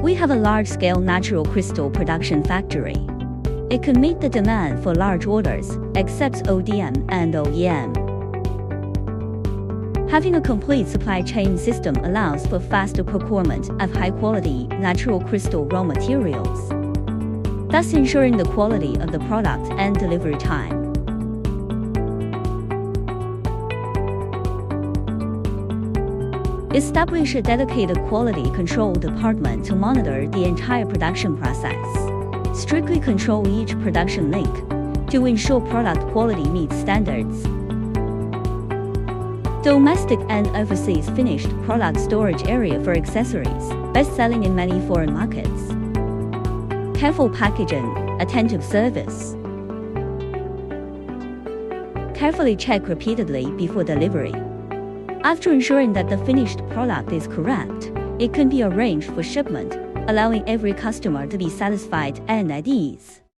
We have a large-scale natural crystal production factory. It can meet the demand for large orders, accepts ODM and OEM. Having a complete supply chain system allows for faster procurement of high-quality natural crystal raw materials, thus ensuring the quality of the product and delivery time. Establish a dedicated quality control department to monitor the entire production process. Strictly control each production link to ensure product quality meets standards. Domestic and overseas finished product storage area for accessories, best-selling in many foreign markets. Careful packaging, attentive service. Carefully check repeatedly before delivery. After ensuring that the finished product is correct, it can be arranged for shipment, allowing every customer to be satisfied and at ease.